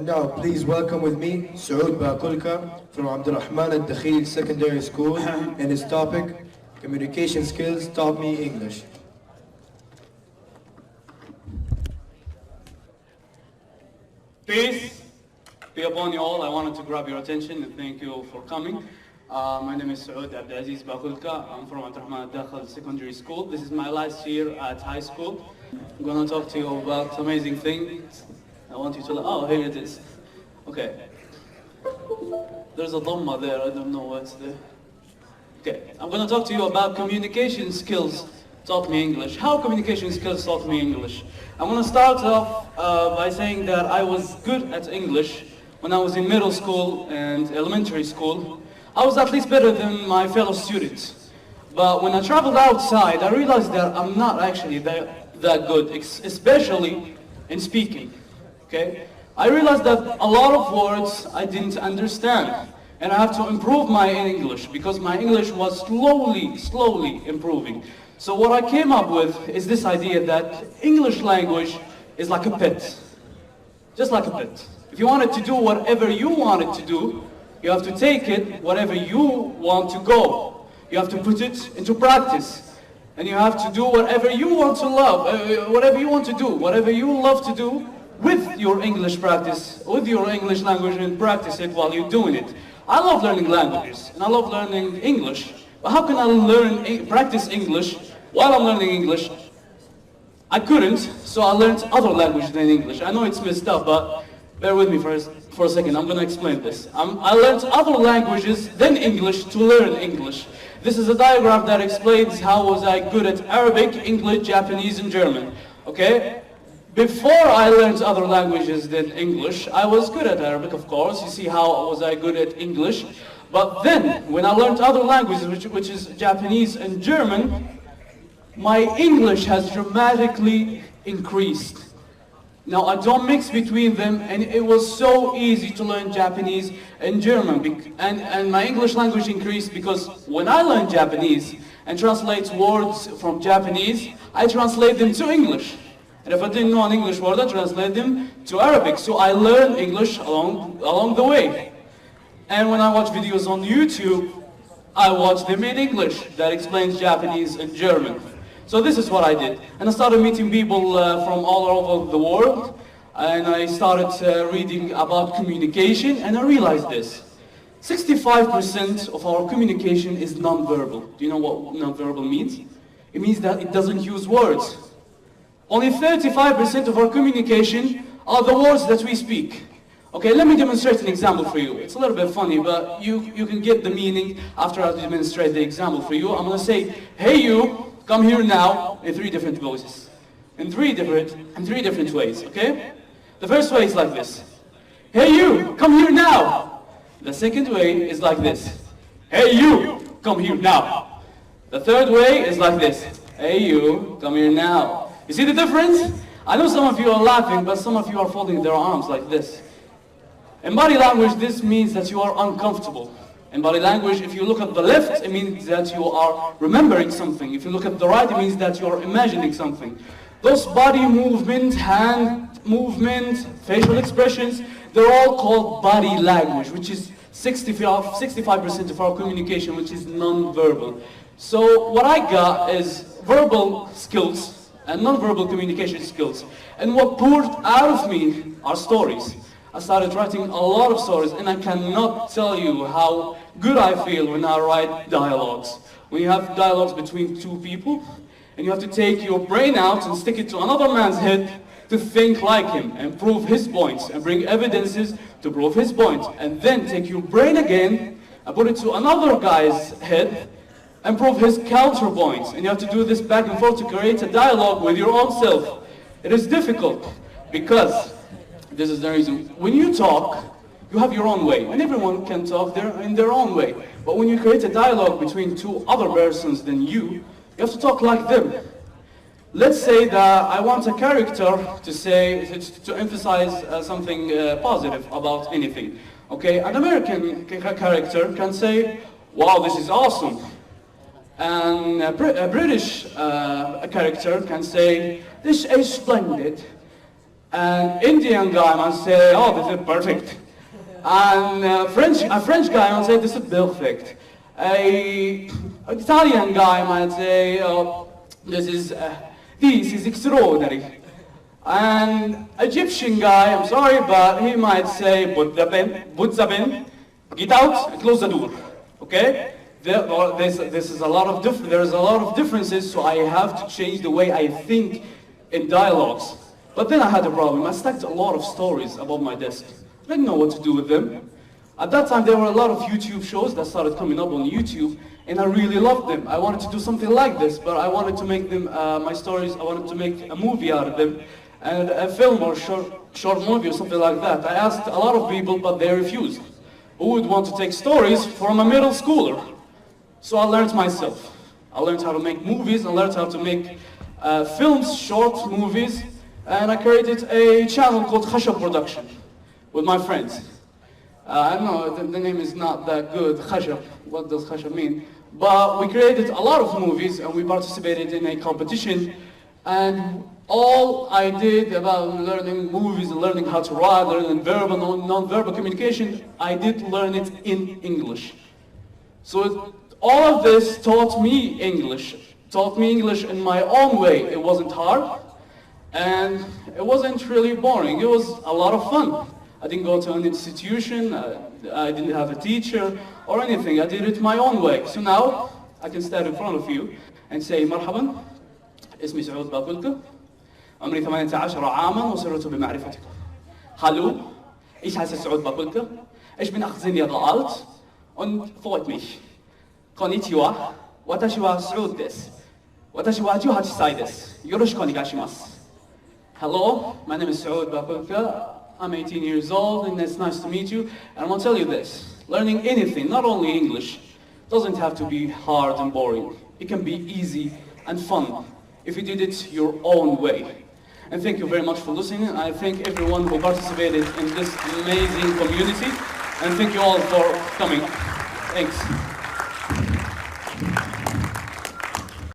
And now, please welcome with me SAUD BAKULKA from Abdurrahman al-Dakhil Secondary School and his topic, Communication Skills Taught Me English. Peace be upon you all. I wanted to grab your attention and thank you for coming. My name is SAUD Abdulaziz BAKULKA. I'm from Abdurrahman al-Dakhil Secondary School. This is my last year at high school. I'm going to talk to you about amazing things. I want you to, oh, here it is. Okay. There's a dhamma there, I don't know what's there. Okay, I'm going to talk to you about communication skills taught me English. How communication skills taught me English? I'm going to start off by saying that I was good at English when I was in middle school and elementary school. I was at least better than my fellow students. But when I traveled outside, I realized that I'm not actually that good, especially in speaking. Okay? I realized that a lot of words I didn't understand, and I have to improve my English because my English was slowly improving. So what I came up with is this idea that English language is like a pet, just like a pet. If you want it to do whatever you want it to do, you have to take it wherever you want to go. You have to put it into practice, and you have to do whatever you want to love, whatever you want to do, whatever you love to do. With your English practice, with your English language, and practice it while you're doing it. I love learning languages, and I love learning English, but how can I practice English while I'm learning English? I couldn't, so I learned other languages than English. I know it's messed up, but bear with me for a second, I'm going to explain this. I learned other languages than English to learn English. This is a diagram that explains how was I good at Arabic, English, Japanese, and German, okay? Before I learned other languages than English, I was good at Arabic, of course. You see how was I good at English. But then, when I learned other languages, which is Japanese and German, my English has dramatically increased. Now, I don't mix between them, and it was so easy to learn Japanese and German. And my English language increased because when I learned Japanese and translate words from Japanese, I translate them to English. And if I didn't know an English word, I translate them to Arabic. So I learned English along the way. And when I watch videos on YouTube, I watch them in English that explains Japanese and German. So this is what I did. And I started meeting people from all over the world. And I started reading about communication, and I realized this. 65% of our communication is nonverbal. Do you know what nonverbal means? It means that it doesn't use words. Only 35% of our communication are the words that we speak. Okay, let me demonstrate an example for you. It's a little bit funny, but you can get the meaning after I demonstrate the example for you. I'm going to say, hey you, come here now, in 3 different voices. In three different ways, okay? The first way is like this. Hey you, come here now. The second way is like this. Hey you, come here now. The third way is like this. Hey you, come here now. You see the difference? I know some of you are laughing, but some of you are folding their arms like this. In body language, this means that you are uncomfortable. In body language, if you look at the left, it means that you are remembering something. If you look at the right, it means that you are imagining something. Those body movement, hand movement, facial expressions, they're all called body language, which is 65% of our communication, which is non-verbal. So what I got is verbal skills and non-verbal communication skills. And what poured out of me are stories. I started writing a lot of stories, and I cannot tell you how good I feel when I write dialogues. When you have dialogues between 2 people, and you have to take your brain out and stick it to another man's head to think like him, and prove his points, and bring evidences to prove his points, and then take your brain again, and put it to another guy's head, and prove his counterpoints. And you have to do this back and forth to create a dialogue with your own self. It is difficult because, this is the reason, when you talk, you have your own way. And everyone can talk in their own way. But when you create a dialogue between 2 other persons than you have to talk like them. Let's say that I want a character to emphasize something positive about anything. Okay, an American character can say, wow, this is awesome. And a British character can say, this is splendid. An Indian guy might say, oh, this is perfect. And a French guy might say, this is perfect. An Italian guy might say, oh, this is extraordinary. An Egyptian guy, I'm sorry, but he might say, put the bin, get out, and close the door. Okay? There's a lot of differences, so I have to change the way I think in dialogues. But then I had a problem. I stacked a lot of stories above my desk. I didn't know what to do with them. At that time, there were a lot of YouTube shows that started coming up on YouTube, and I really loved them. I wanted to do something like this, but I wanted to make them, my stories, I wanted to make a movie out of them, and a film or short movie or something like that. I asked a lot of people, but they refused. Who would want to take stories from a middle schooler? So I learned myself. I learned how to make movies, I learned how to make films, short movies, and I created a channel called Khashab Production with my friends. I know the name is not that good, Khashab. What does Khashab mean? But we created a lot of movies and we participated in a competition. And all I did about learning movies and learning how to write, learning verbal and non-verbal communication, I did learn it in English. So all of this taught me English in my own way. It wasn't hard and it wasn't really boring. It was a lot of fun. I didn't go to an institution, I didn't have a teacher or anything. I did it my own way. So now I can stand in front of you and say, مرحبا, اسمي سعود باكولكا, عمري 18 عاما وسررت بمعرفتكم. Hallo, ich heiße Saud Bakulka, ich bin 18 Jahre alt und freut mich. Konnichiwa, watashi wa Saud desu. Watashi wa 18歳です. Yoroshiku onegaishimasu. Hello, my name is Saud Bakulka. I'm 18 years old and it's nice to meet you. And I want to tell you this, learning anything, not only English, doesn't have to be hard and boring. It can be easy and fun if you did it your own way. And thank you very much for listening. I thank everyone who participated in this amazing community. And thank you all for coming. Thanks.